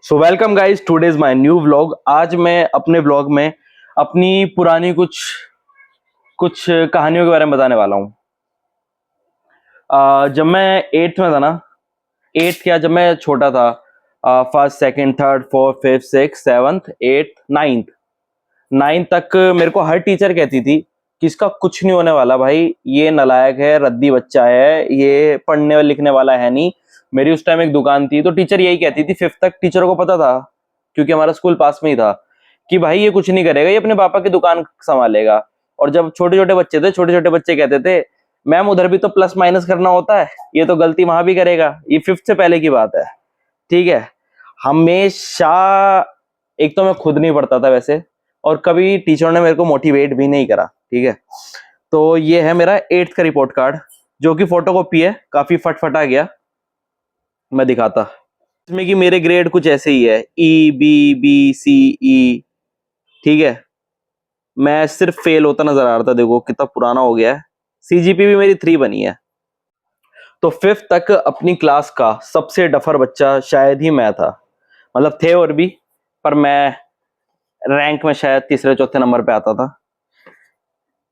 So welcome guys, today is my new vlog. आज मैं अपने व्लॉग में अपनी पुरानी कुछ कुछ कहानियों के बारे में बताने वाला हूँ। जब मैं एट्थ में था ना, एट्थ क्या, जब मैं छोटा था, first second third fourth fifth six seventh eighth ninth ninth तक मेरे को हर टीचर कहती थी कि इसका कुछ नहीं होने वाला भाई, ये नालायक है, रद्दी बच्चा है, ये पढ़ने और लिखने वाला है नहीं। मेरी उस टाइम एक दुकान थी तो टीचर यही कहती थी। फिफ्थ तक टीचरों को पता था, क्योंकि हमारा स्कूल पास में ही था, कि भाई ये कुछ नहीं करेगा, ये अपने पापा की दुकान संभालेगा। और जब छोटे छोटे बच्चे थे, छोटे छोटे बच्चे कहते थे, मैम उधर भी तो प्लस माइनस करना होता है, ये तो गलती वहां भी करेगा। ये फिफ्थ से पहले की बात है, ठीक है। हमेशा, एक तो मैं खुद नहीं पढ़ता था वैसे, और कभी टीचरों ने मेरे को मोटिवेट भी नहीं करा, ठीक है। तो ये है मेरा एट्थ का रिपोर्ट कार्ड, जो कि फोटोकॉपी है, काफी फटफटा गया। मैं दिखाता इसमें कि मेरे ग्रेड कुछ ऐसे ही है, E, B, B, C, E, ठीक है। मैं सिर्फ फेल होता नजर आ रहा था, देखो कितना पुराना हो गया है। CGP भी मेरी 3 बनी है। तो फिफ्थ तक अपनी क्लास का सबसे डफर बच्चा शायद ही मैं था। मतलब थे और भी, पर मैं रैंक में शायद तीसरे चौथे नंबर पे आता था।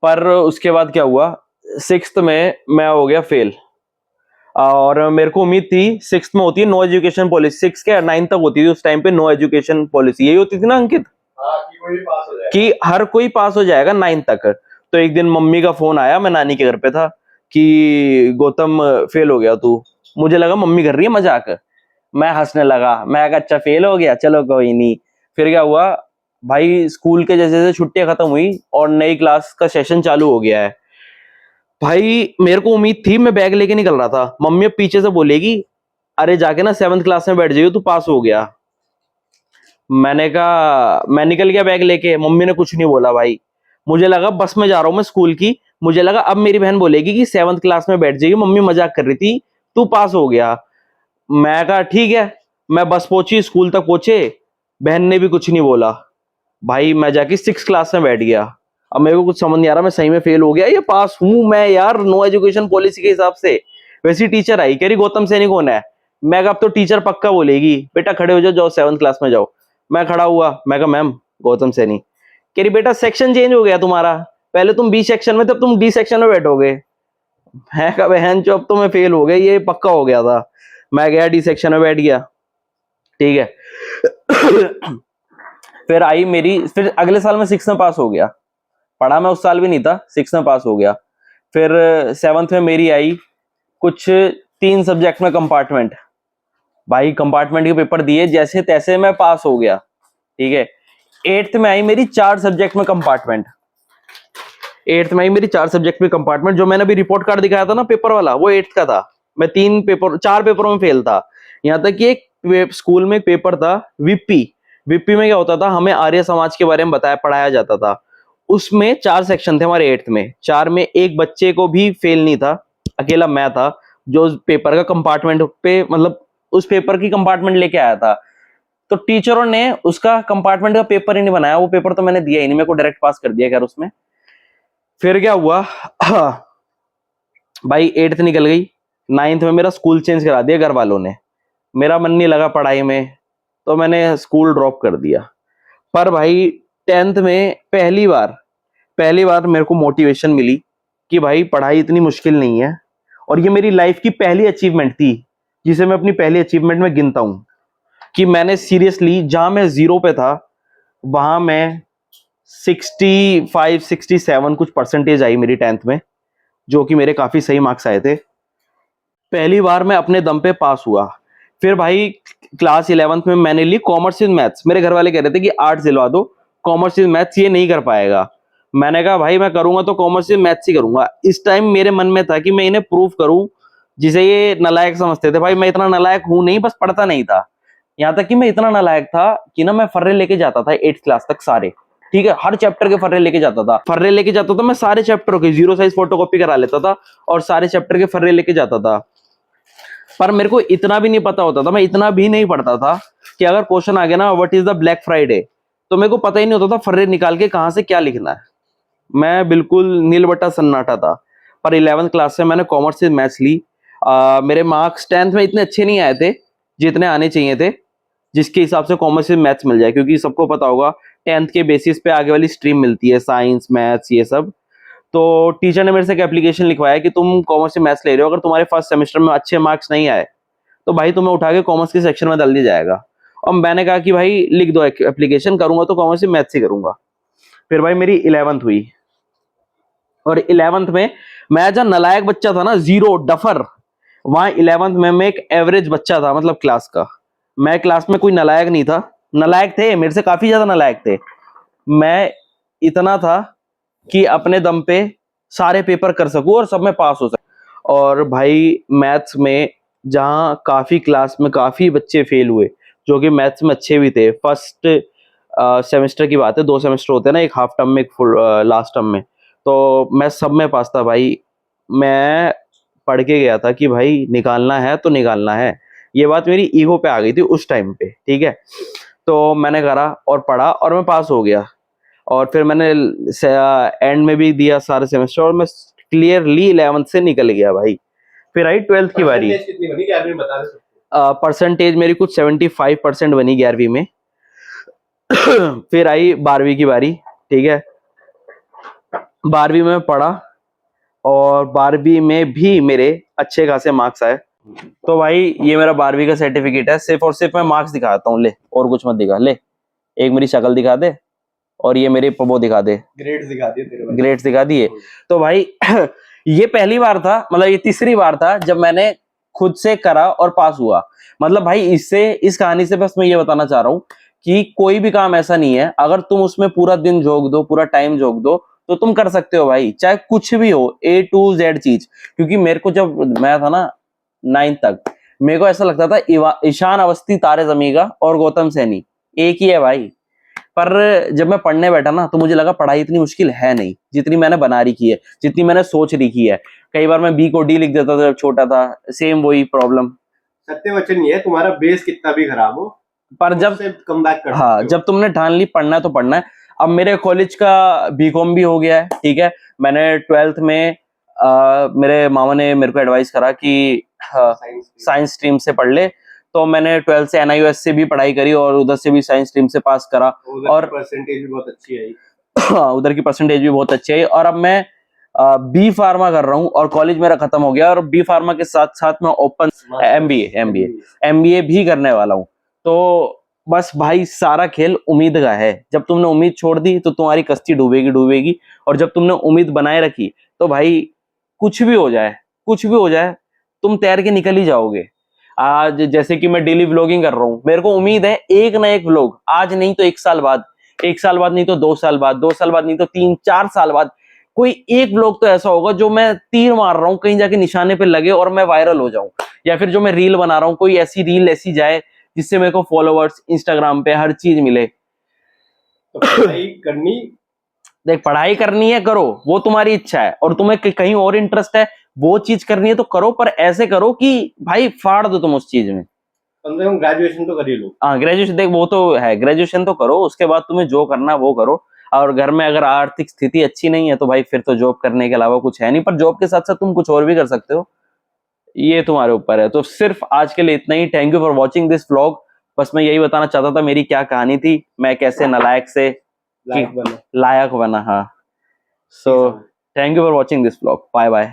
पर उसके बाद क्या हुआ, सिक्स्थ में मैं हो गया फेल। और मेरे को उम्मीद थी, सिक्स्थ में होती है नो एजुकेशन पॉलिसी, सिक्स के नाइन्थ तक होती थी उस टाइम पे नो एजुकेशन पॉलिसी, यही होती थी ना अंकित? कि हर कोई पास हो जाएगा नाइन्थ तक। तो एक दिन मम्मी का फोन आया, मैं नानी के घर पे था, कि गौतम फेल हो गया तू। मुझे लगा मम्मी कर रही है मजाक, मैं हंसने लगा। मैं कहा अच्छा फेल हो गया, चलो कोई नहीं। फिर क्या हुआ भाई, स्कूल के जैसे जैसे छुट्टियां खत्म हुई और नई क्लास का सेशन चालू हो गया है। भाई मेरे को उम्मीद थी, मैं बैग लेके निकल रहा था, मम्मी अब पीछे से बोलेगी अरे जाके ना सेवंथ क्लास में बैठ जाइयो, तू पास हो गया। मैंने कहा मैं निकल गया बैग लेके, मम्मी ने कुछ नहीं बोला भाई। मुझे लगा बस में जा रहा हूं मैं स्कूल की, मुझे लगा अब मेरी बहन बोलेगी कि सेवंथ क्लास में बैठ जाइए, मम्मी मजाक कर रही थी, तू पास हो गया। मैं कहा ठीक है। मैं बस पहुंची, स्कूल तक पहुंचे, बहन ने भी कुछ नहीं बोला। भाई मैं जाके सिक्स क्लास में बैठ गया। अब मेरे को कुछ समझ नहीं आ रहा, मैं सही में फेल हो गया या पास हूं मैं यार, नो एजुकेशन पॉलिसी के हिसाब से। वैसी टीचर आई, कह रही गौतम सैनी कौन है। मैं कहा अब तो टीचर पक्का बोलेगी बेटा खड़े हो जाओ, जाओ सेवंथ क्लास में जाओ। मैं खड़ा हुआ, मैं कहा मैम गौतम सैनी। कह रही बेटा सेक्शन चेंज हो गया तुम्हारा, पहले तुम बी सेक्शन में थे, अब तुम डी सेक्शन में बैठोगे। मैं कहा बहन जो अब तो मैं फेल हो गया, ये पक्का हो गया था। मैं गया डी सेक्शन में बैठ गया, ठीक है। फिर आई मेरी, फिर अगले साल मैं सिक्स में पास हो गया। पढ़ा मैं उस साल भी नहीं था, सिक्स में पास हो गया। फिर सेवंथ में मेरी आई कुछ 3 सब्जेक्ट में कंपार्टमेंट। भाई कंपार्टमेंट के पेपर दिए जैसे तैसे मैं पास हो गया, ठीक है। एट्थ में आई मेरी 4 सब्जेक्ट में कंपार्टमेंट। एट्थ में आई मेरी 4 सब्जेक्ट में कंपार्टमेंट। जो मैंने अभी रिपोर्ट कार्ड दिखाया था ना पेपर वाला, वो एट्थ का था। मैं 4 पेपरों में फेल था। यहां तक कि एक स्कूल में एक पेपर था विपी। विपी में क्या होता था, हमें आर्य समाज के बारे में बताया पढ़ाया जाता था। उसमें 4 सेक्शन थे हमारे एट्थ में, 4 में एक बच्चे को भी फेल नहीं था, अकेला मैं था जो उस पेपर का कंपार्टमेंट पे, मतलब उस पेपर की कंपार्टमेंट लेके आया था। तो टीचरों ने उसका कंपार्टमेंट का पेपर ही नहीं बनाया, वो पेपर तो मैंने दिया ही नहीं, मेरे को डायरेक्ट पास कर दिया खैर उसमें। फिर क्या हुआ, भाई एट्थ निकल गई, नाइन्थ में मेरा स्कूल चेंज करा दिया घर वालों ने। मेरा मन नहीं लगा पढ़ाई में, तो मैंने स्कूल ड्रॉप कर दिया। पर भाई टेंथ में पहली बार मेरे को मोटिवेशन मिली कि भाई पढ़ाई इतनी मुश्किल नहीं है। और ये मेरी लाइफ की पहली अचीवमेंट थी, जिसे मैं अपनी पहली अचीवमेंट में गिनता हूं, कि मैंने सीरियसली, जहां मैं जीरो पे था वहां मैं 65 67 कुछ परसेंटेज आई मेरी टेंथ में, जो कि मेरे काफी सही मार्क्स आए थे। पहली बार मैं अपने दम पे पास हुआ। फिर भाई क्लास 11th में मैंने ली कॉमर्स विद मैथ्स। मेरे घर वाले कह रहे थे कि आर्ट्स दिलवा दो, कॉमर्स विद मैथ्स ये नहीं कर पाएगा। मैंने कहा भाई मैं करूंगा तो कॉमर्स विद मैथ्स ही करूंगा। इस टाइम मेरे मन में था कि मैं इन्हें प्रूव करूं, जिसे ये नालायक समझते थे। भाई मैं इतना नालायक हूं नहीं, बस पढ़ता नहीं था। यहां तक कि मैं इतना नालायक था कि ना मैं फर्रे लेके जाता था 8th क्लास तक सारे, ठीक है। हर चैप्टर के फर्रे लेके जाता था, मैं सारे चैप्टरों की जीरो साइज फोटोकॉपी करा लेता था और सारे चैप्टर के फर्रे लेके जाता था। पर मेरे को इतना भी नहीं पता होता था, मैं इतना भी नहीं पढ़ता था कि अगर क्वेश्चन आ गया ना what is the black Friday, तो मेरे को पता ही नहीं होता था फर्रे निकाल के कहां से क्या लिखना है। मैं बिल्कुल नीलबट्टा सन्नाटा था। पर 11th क्लास से मैंने कॉमर्स से मैथ्स ली। मेरे मार्क्स 10th में इतने अच्छे नहीं आए थे जितने आने चाहिए थे, जिसके हिसाब से कॉमर्स से मैथ्स मिल जाए, क्योंकि सबको पता होगा 10th के बेसिस पे आगे वाली स्ट्रीम मिलती है, साइंस मैथ्स ये सब। तो टीचर ने मेरे से एक एप्लीकेशन लिखवाया कि तुम कॉमर्स से मैथ्स ले रहे हो, अगर तुम्हारे फर्स्ट सेमेस्टर में अच्छे मार्क्स नहीं आए तो भाई तुम्हें उठा के कॉमर्स के सेक्शन में डाल दिया जाएगा। और मैंने कहा कि भाई लिख दो एप्लीकेशन, करूंगा तो कॉमर्स से मैथ्स ही करूंगा। फिर भाई मेरी 11th हुई, और 11th में मैं जहाँ नलायक बच्चा था ना, जीरो डफर, वहां 11th में मैं एक एवरेज बच्चा था, मतलब क्लास का। मैं क्लास में कोई नलायक नहीं था, नलायक थे मेरे से काफी ज्यादा नलायक थे। मैं इतना था कि अपने दम पे सारे पेपर कर सकूं और सब में पास हो सकूं। और भाई मैथ्स में जहां काफी क्लास में काफी बच्चे फेल हुए जो कि मैथ्स में अच्छे भी थे, फर्स्ट सेमेस्टर की बात है, 2 सेमेस्टर होते हैं ना, एक हाफ टर्म में एक फुल लास्ट टर्म में, तो मैं सब में पास था भाई। मैं पढ़ के गया था कि भाई निकालना है तो निकालना है। ये बात मेरी ईगो पे आ गई थी उस टाइम पे, ठीक है। तो मैंने करा और पढ़ा और मैं पास हो गया। और फिर मैंने एंड में भी दिया सारे सेमेस्टर और मैं क्लियरली 11th से निकल गया भाई। फिर आई 12th की बारी। परसेंटेज कितनी बनी 11वीं में, बता दे। परसेंटेज मेरी कुछ 75% बनी 11वीं में। फिर आई 12वीं की बारी, ठीक है। 12वीं में पढ़ा और 12वीं में भी मेरे अच्छे खासे मार्क्स आए। तो भाई ये मेरा 12वीं का सर्टिफिकेट है, सिर्फ और सिर्फ मैं मार्क्स दिखाता हूँ, ले और कुछ मत दिखा, ले एक मेरी शक्ल दिखा दे और ये मेरे वो दिखा दे, ग्रेड्स दिखा दिए तेरे भाई। ग्रेड्स दिखा दिए। तो भाई ये पहली बार था, मतलब ये तीसरी बार था जब मैंने खुद से करा और पास हुआ। मतलब भाई इससे, इस कहानी से बस मैं ये बताना चाह रहा हूँ कि कोई भी काम ऐसा नहीं है, अगर तुम उसमें पूरा दिन झोंक दो, पूरा टाइम झोंक दो, तो तुम कर सकते हो भाई, चाहे कुछ भी हो, A to Z चीज। क्योंकि मेरे को जब मैं था ना 9th तक, मेरे को ऐसा लगता था ईशान अवस्थी तारे जमी का और गौतम सैनी एक ही है भाई। पर जब मैं पढ़ने बैठा ना तो मुझे लगा पढ़ाई इतनी मुश्किल है नहीं जितनी मैंने बना रखी है, जितनी मैंने सोच रखी है। कई बार मैं बी को डी लिख देता था जब छोटा था, सेम वही प्रॉब्लम। सत्य वचन ये है, तुम्हारा बेस कितना भी खराब हो पर जब कम बैक कर हाँ, सकते हो। जब तुमने ठान ली पढ़ना है तो पढ़ना है। अब मेरे कॉलेज का बीकॉम भी हो गया है, ठीक है। मैंने 12th में मेरे मामा ने मेरे को एडवाइस करा कि साइंस स्ट्रीम से पढ़ ले। तो मैंने 12th से NIUS से भी पढ़ाई करी और उधर से भी साइंस स्ट्रीम से पास करा। और परसेंटेज भी बहुत अच्छी आई। हाँ, उधर की परसेंटेज भी बहुत अच्छी है। और अब मैं बी फार्मा कर रहा हूँ और कॉलेज मेरा खत्म हो गया, और बी फार्मा के साथ साथ मैं ओपन MBA भी करने वाला हूँ। तो बस भाई सारा खेल उम्मीद का है। जब तुमने उम्मीद छोड़ दी तो तुम्हारी कश्ती डूबेगी डूबेगी, और जब तुमने उम्मीद बनाए रखी तो भाई कुछ भी हो जाए, कुछ भी हो जाए, तुम तैर के निकल ही जाओगे। आज जैसे कि मैं डेली व्लॉगिंग कर रहा हूँ, मेरे को उम्मीद है एक ना एक व्लॉग, आज नहीं तो 1 साल बाद, 1 साल बाद नहीं तो 2 साल बाद, 2 साल बाद नहीं तो 3-4 साल बाद, कोई एक व्लॉग तो ऐसा होगा जो मैं तीर मार रहा हूँ कहीं जाके निशाने पे लगे और मैं वायरल हो जाऊं। या फिर जो मैं रील बना रहा हूँ, कोई ऐसी रील ऐसी जाए जिससे मेरे को फॉलोवर्स इंस्टाग्राम पे हर चीज मिले। तो पढ़ाई करनी, देख पढ़ाई करनी है करो, वो तुम्हारी इच्छा है, और तुम्हें कहीं और इंटरेस्ट है वो चीज करनी है तो करो, पर ऐसे करो कि भाई फाड़ दो तुम उस चीज में। कम से कम ग्रेजुएशन तो कर ही लो। हाँ ग्रेजुएशन, देख वो तो है, ग्रेजुएशन तो करो, उसके बाद तुम्हें जो करना है वो करो। और घर में अगर आर्थिक स्थिति अच्छी नहीं है तो भाई फिर तो जॉब करने के अलावा कुछ है नहीं, पर जॉब के साथ साथ तुम कुछ और भी कर सकते हो, ये तुम्हारे ऊपर है। तो सिर्फ आज के लिए इतना ही। Thank you for watching this vlog. बस मैं यही बताना चाहता था मेरी क्या कहानी थी, मैं कैसे नालायक से लायक बनो। लायक बना। हाँ, so thank you for watching this vlog, bye bye.